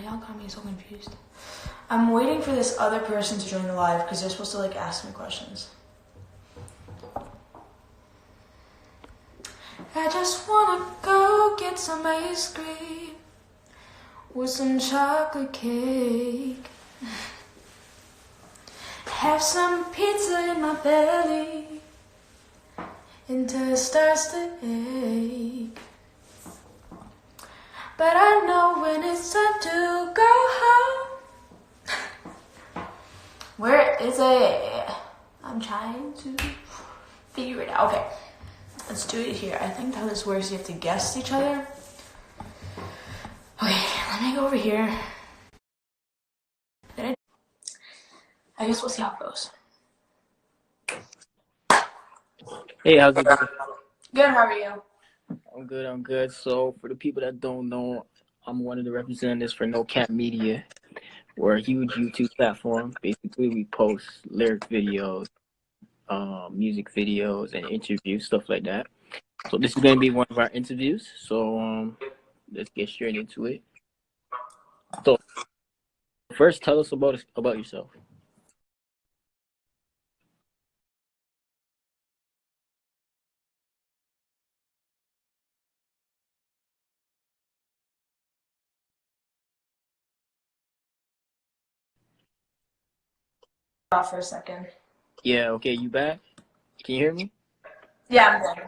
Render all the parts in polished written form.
y'all got me so confused. I'm waiting for this other person to join the live because they're supposed to like ask me questions. I just wanna go get some ice cream with some chocolate cake. Have some pizza in my belly until it starts to ache. But I know when it's time to go home. Where is it? I'm trying to figure it out. Okay, let's do it here. I think how this works, you have to guess each other. Okay, let me go over here. I guess we'll see how it goes. Hey, how's it going? Good, how are you? I'm good. So for the people that don't know, I'm one of the representatives for No Cap Media. We're a huge YouTube platform. Basically, we post lyric videos, music videos, and interviews, stuff like that. So this is going to be one of our interviews. So let's get straight into it. So first, tell us about yourself. Off for a second. Yeah, okay, you back? Can you hear me? Yeah, I'm good.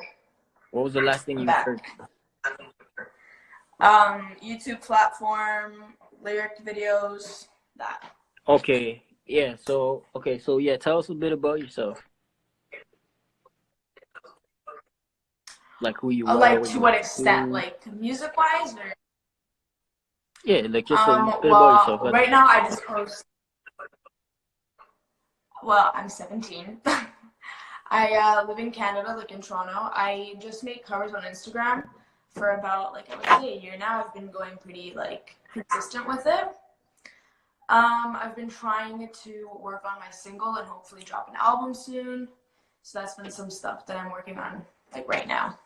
What was the last thing you Back. heard? YouTube platform, lyric videos, that. Okay, yeah, so tell us a bit about yourself. Like who you are. Like to what extent? Like music wise or? Yeah, like just a bit about Well, yourself. right now I just post. Well, I'm 17. I live in Canada, like in Toronto. I just make covers on Instagram for about like I would say a year now. I've been going pretty like consistent with it. I've been trying to work on my single and hopefully drop an album soon. So that's been some stuff that I'm working on like right now.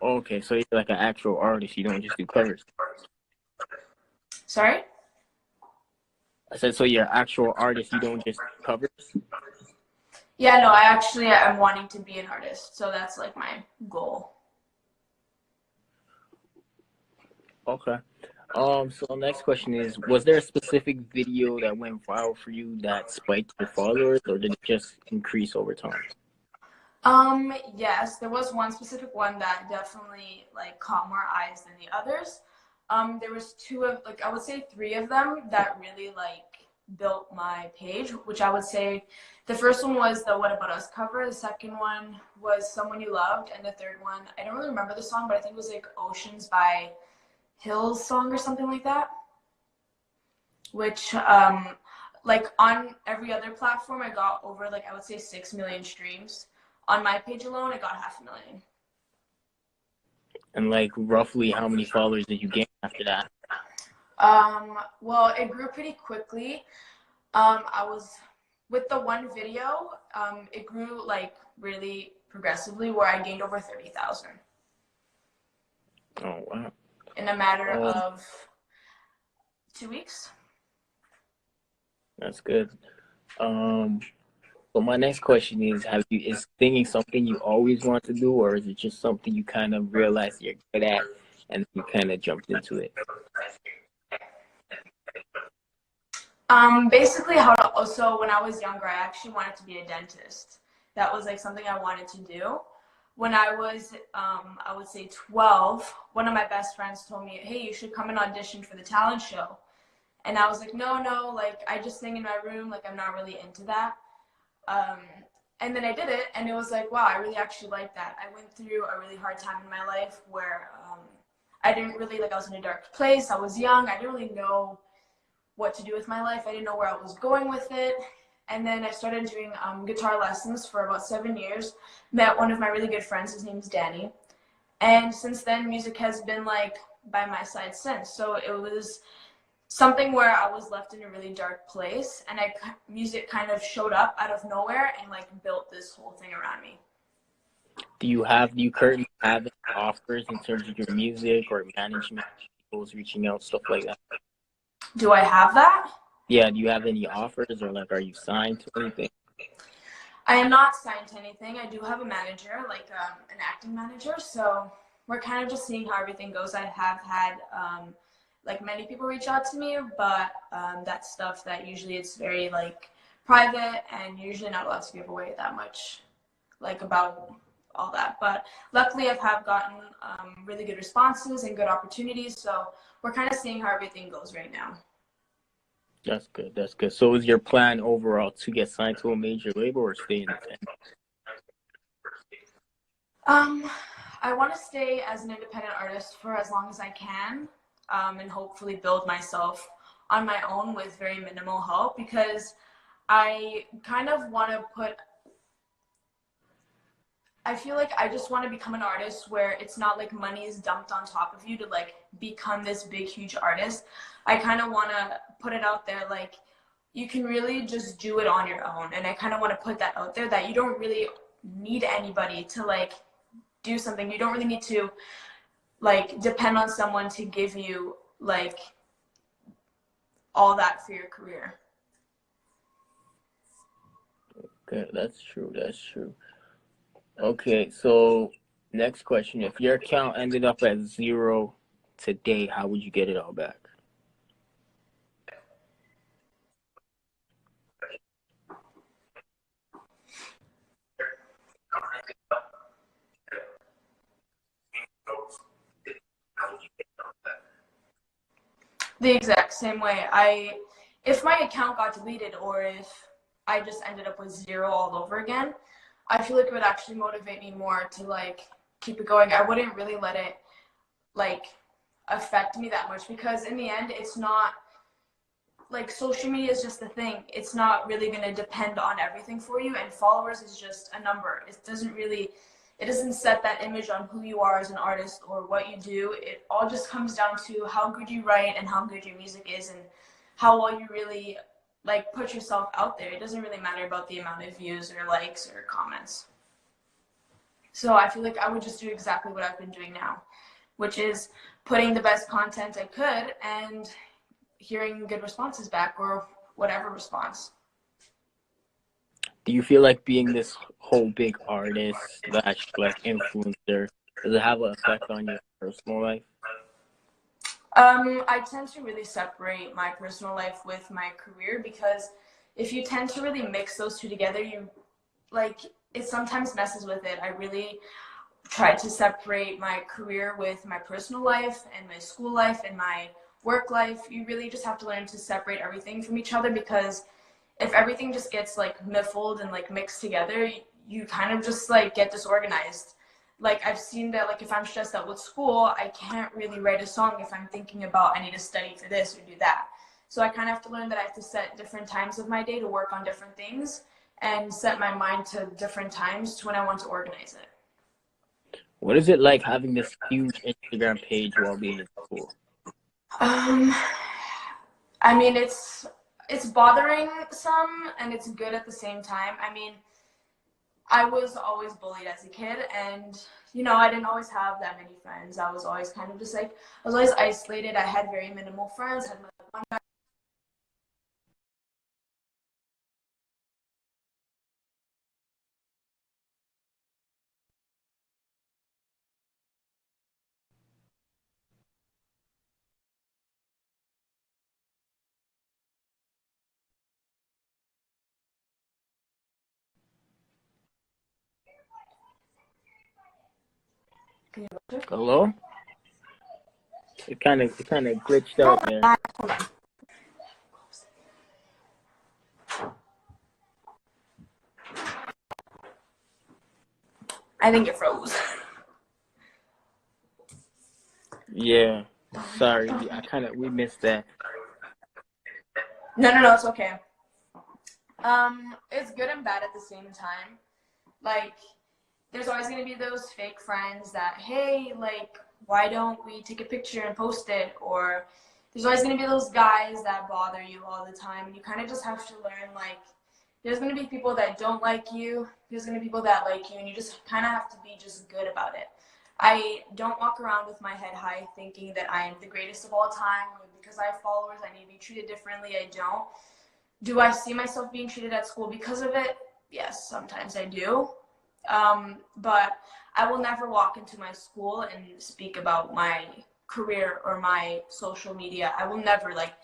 Okay, so you're like an actual artist. You don't just do covers. Sorry? I said, so you're an actual artist. You don't just do covers. Yeah, no, I'm wanting to be an artist. So that's like my goal. Okay. So next question is, was there a specific video that went viral for you that spiked your followers, or did it just increase over time? Yes, there was one specific one that definitely like caught more eyes than the others. There was I would say three of them that really like built my page, which I would say the first one was the What About Us cover, the second one was Someone You Loved, and the third one, I don't really remember the song, but I think it was like Oceans by Hills song or something like that, which like on every other platform I got over like I would say 6 million streams. On my page alone I got 500,000. And like roughly how many followers did you gain after that? Well, it grew pretty quickly. I was with the one video, it grew like really progressively where I gained over 30,000. Oh wow. In a matter of 2 weeks. That's good. So my next question is, is singing something you always want to do, or is it just something you kind of realize you're good at and you kind of jumped into it? Basically so when I was younger, I actually wanted to be a dentist. That was like something I wanted to do. When I was, I would say 12, one of my best friends told me, hey, you should come and audition for the talent show. And I was like, no, like I just sing in my room, like I'm not really into that. And then I did it, and it was like, wow, I really actually like that. I went through a really hard time in my life where I didn't really, like I was in a dark place, I was young, I didn't really know what to do with my life, I didn't know where I was going with it. And then I started doing guitar lessons for about 7 years, met one of my really good friends, his name's Danny. And since then, music has been like by my side since. So it was something where I was left in a really dark place, and music kind of showed up out of nowhere and like built this whole thing around me. Do you currently have offers in terms of your music or management? labels reaching out, stuff like that? Do I have that? Yeah, do you have any offers, or like are you signed to anything? I am not signed to anything. I do have a manager, like an acting manager. So we're kind of just seeing how everything goes. I have had like many people reach out to me, but that's stuff that usually it's very like private and usually not allowed to give away that much, like about all that. But luckily, have gotten really good responses and good opportunities. So we're kind of seeing how everything goes right now. That's good. That's good. So is your plan overall to get signed to a major label or stay independent? I want to stay as an independent artist for as long as I can, and hopefully build myself on my own with very minimal help, because I kind of want to I feel like I just want to become an artist where it's not like money is dumped on top of you to like become this big, huge artist. I kind of want to put it out there like you can really just do it on your own. And I kind of want to put that out there that you don't really need anybody to like do something. You don't really need to like depend on someone to give you like all that for your career. Okay, that's true. That's true. Okay, so next question. If your account ended up at 0 today, how would you get it all back? The exact same way. If my account got deleted or if I just ended up with 0 all over again, I feel like it would actually motivate me more to like keep it going. I wouldn't really let it like affect me that much, because in the end, it's not like social media is just a thing. It's not really going to depend on everything for you, and followers is just a number. It doesn't set that image on who you are as an artist or what you do. It all just comes down to how good you write and how good your music is and how well you really like put yourself out there. It doesn't really matter about the amount of views or likes or comments. So I feel like I would just do exactly what I've been doing now, which is putting the best content I could and hearing good responses back or whatever response. Do you feel like being this whole big artist slash like influencer, does it have an effect on your personal life? I tend to really separate my personal life with my career, because if you tend to really mix those two together, you like it sometimes messes with it. I really try to separate my career with my personal life and my school life and my work life. You really just have to learn to separate everything from each other, because if everything just gets like muffled and like mixed together, you kind of just like get disorganized. Like I've seen that like if I'm stressed out with school, I can't really write a song if I'm thinking about I need to study for this or do that. So I kind of have to learn that I have to set different times of my day to work on different things and set my mind to different times to when I want to organize it. What is it like having this huge Instagram page while being in school? Um, I mean, it's bothering some and it's good at the same time. I mean, I was always bullied as a kid, and I didn't always have that many friends. I was always kind of just like I was always isolated. I had very minimal friends. Had like one guy. Can you Hello? It kind of glitched out there. I think it froze. Yeah. Sorry, we missed that. No, it's okay. It's good and bad at the same time. Like, there's always gonna be those fake friends that, hey, like, why don't we take a picture and post it? Or there's always gonna be those guys that bother you all the time, and you kind of just have to learn, like, there's gonna be people that don't like you, there's gonna be people that like you, and you just kind of have to be just good about it. I don't walk around with my head high thinking that I am the greatest of all time, or because I have followers I need to be treated differently. I don't. Do I see myself being treated at school because of it? Yes, sometimes I do. But I will never walk into my school and speak about my career or my social media. I will never, like,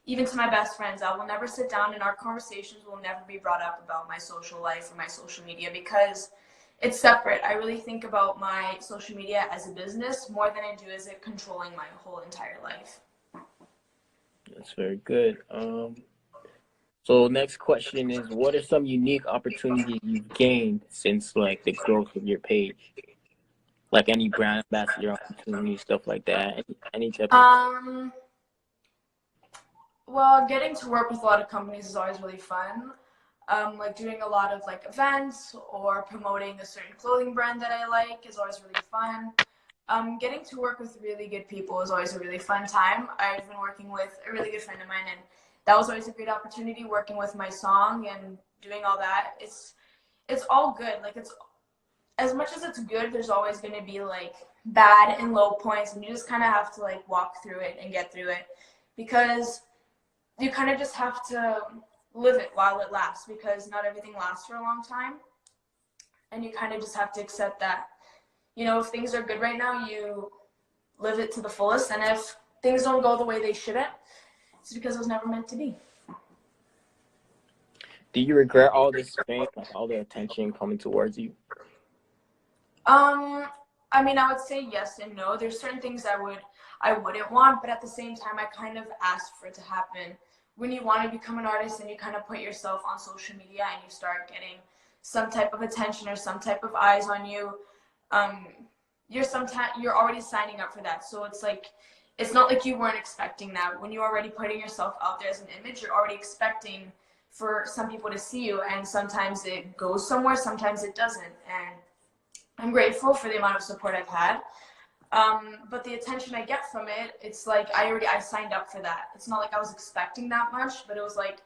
even to my best friends, I will never sit down and our conversations will never be brought up about my social life or my social media because it's separate. I really think about my social media as a business more than I do as it controlling my whole entire life. That's very good. So next question is, what are some unique opportunities you've gained since like the growth of your page? Like any brand ambassador opportunity, stuff like that. Any type of. Well, getting to work with a lot of companies is always really fun. Like doing a lot of like events or promoting a certain clothing brand that I like is always really fun. Getting to work with really good people is always a really fun time. I've been working with a really good friend of mine, and that was always a great opportunity. Working with my song and doing all that, it's all good. Like it's as much as it's good, there's always going to be like bad and low points, and you just kind of have to like walk through it and get through it because you kind of just have to live it while it lasts because not everything lasts for a long time, and you kind of just have to accept that, you know, if things are good right now, you live it to the fullest, and if things don't go the way they shouldn't, it's because it was never meant to be. Do you regret all this fame, like all the attention coming towards you? I mean, I would say yes and no. There's certain things I wouldn't want, but at the same time, I kind of asked for it to happen. When you want to become an artist and you kind of put yourself on social media and you start getting some type of attention or some type of eyes on you, you're already signing up for that. So it's like, it's not like you weren't expecting that. When you're already putting yourself out there as an image, you're already expecting for some people to see you, and sometimes it goes somewhere, sometimes it doesn't. And I'm grateful for the amount of support I've had. But the attention I get from it, it's like I signed up for that. It's not like I was expecting that much, but it was like,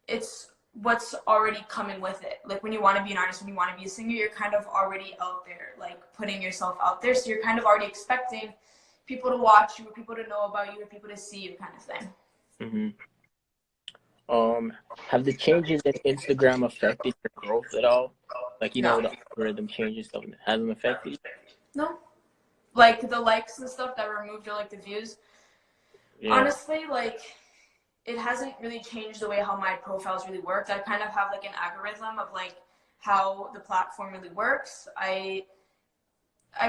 it's what's already coming with it. Like when you want to be an artist, when you want to be a singer, you're kind of already out there, like putting yourself out there. So you're kind of already expecting people to watch you, or people to know about you, or people to see you, kind of thing. Mm-hmm. Have the changes in Instagram affected your growth at all? Like, No. The algorithm changes stuff hasn't affected you? No. Like the likes and stuff that removed, or like the views. Yeah. Honestly, like it hasn't really changed the way how my profiles really work. I kind of have like an algorithm of like how the platform really works. I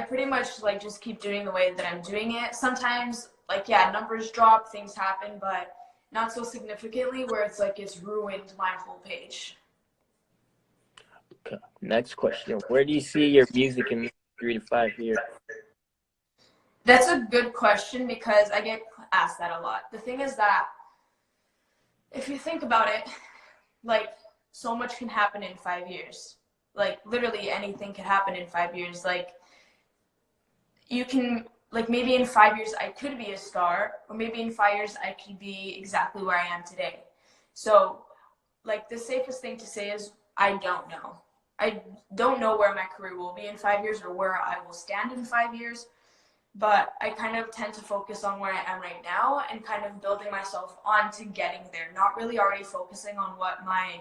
pretty much like just keep doing the way that I'm doing it. Sometimes like, yeah, numbers drop, things happen, but not so significantly where it's like it's ruined my whole page. Okay. Next question. Where do you see your music in 3 to 5 years? That's a good question because I get asked that a lot. The thing is that if you think about it, like so much can happen in 5 years. Like literally anything can happen in 5 years. Like you can, like maybe in 5 years I could be a star, or maybe in 5 years I could be exactly where I am today. So like the safest thing to say is I don't know. I don't know where my career will be in 5 years or where I will stand in 5 years, but I kind of tend to focus on where I am right now and kind of building myself on to getting there, not really already focusing on what my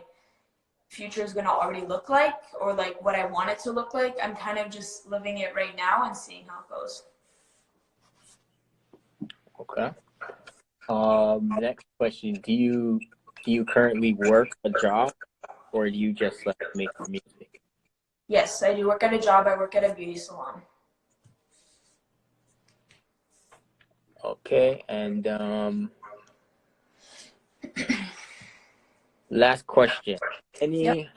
future is going to already look like or like what I want it to look like. I'm kind of just living it right now and seeing how it goes. Okay. Next question. Do you currently work a job, or do you just like make music? Yes, I do work at a job. I work at a beauty salon. Okay, and last question. Any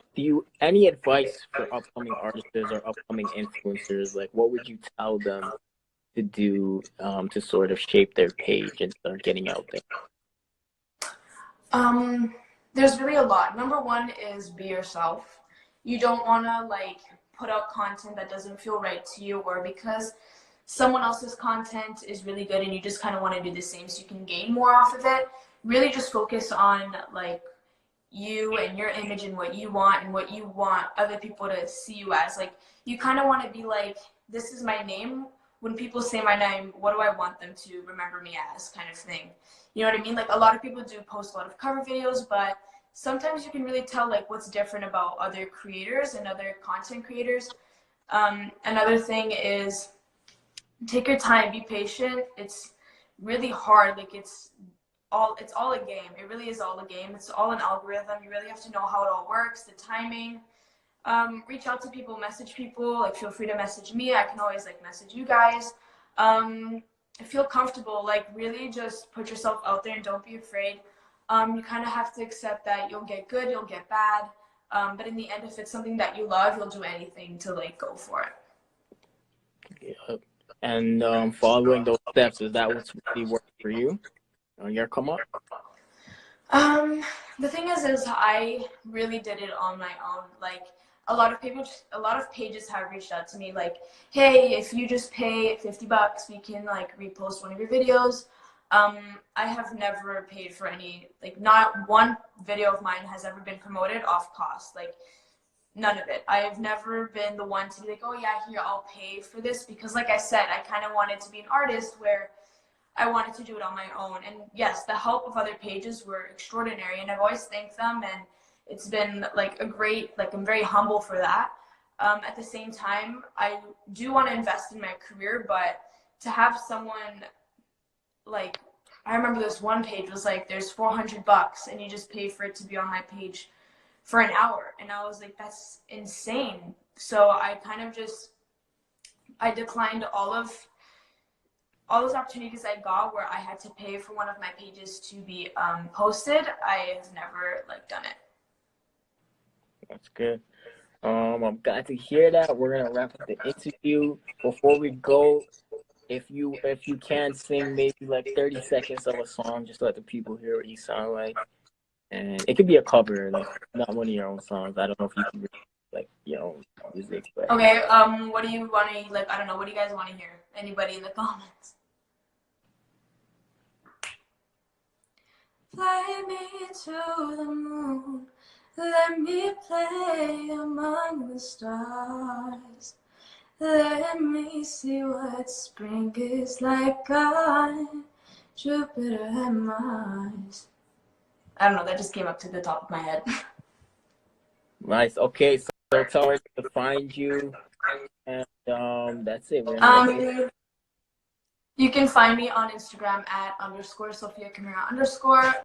advice for upcoming artists or upcoming influencers? Like, what would you tell them to do to sort of shape their page and start getting out there? There's really a lot. Number one is be yourself. You don't want to like put out content that doesn't feel right to you, or because someone else's content is really good and you just kind of want to do the same so you can gain more off of it. Really just focus on like you and your image and what you want and what you want other people to see you as. Like you kind of want to be like, this is my name. when people say my name, what do I want them to remember me as, kind of thing. You know what I mean? Like, a lot of people do post a lot of cover videos, but sometimes you can really tell like what's different about other creators and other content creators. Another thing is, take your time, be patient. It's really hard. Like, it's all a game. It really is all a game. It's all an algorithm. You really have to know how it all works, the timing. Reach out to people, message people. Like, feel free to message me. I can always like message you guys. Feel comfortable. Like, really just put yourself out there and don't be afraid. You kind of have to accept that you'll get good, you'll get bad. But in the end, if it's something that you love, you'll do anything to like go for it. Yeah. And following those steps, is that what's really worked for you on your come up? The thing is I really did it on my own. Like, a lot of pages have reached out to me like, hey, if you just pay $50, we can like repost one of your videos. I have never paid for any, like, not one video of mine has ever been promoted off cost. Like, none of it. I've never been the one to be like, oh yeah, here, I'll pay for this, because like I said, I kind of wanted to be an artist where I wanted to do it on my own. And yes, the help of other pages were extraordinary, and I've always thanked them, and it's been like a great, like, I'm very humble for that. At the same time, I do want to invest in my career, but to have someone like, I remember this one page was like, there's $400 and you just pay for it to be on my page for an hour. And I was like, that's insane. So I kind of just, I declined all those opportunities I got where I had to pay for one of my pages to be posted. I have never like done it. That's good. I'm glad to hear that. We're gonna wrap up the interview. Before we go, if you can sing maybe like 30 seconds of a song, just to let the people hear what you sound like. And it could be a cover, like not one of your own songs. I don't know if you can really, like, your own music, but Okay, what do you want to, like, I don't know, what do you guys want to hear? Anybody in the comments? Fly me to the moon, let me play among the stars. Let me see what spring is like on Jupiter and Mars. I don't know, that just came up to the top of my head. nice. Okay, so tell us to find you, and that's it. You can find me on Instagram at _Sofia Camara _.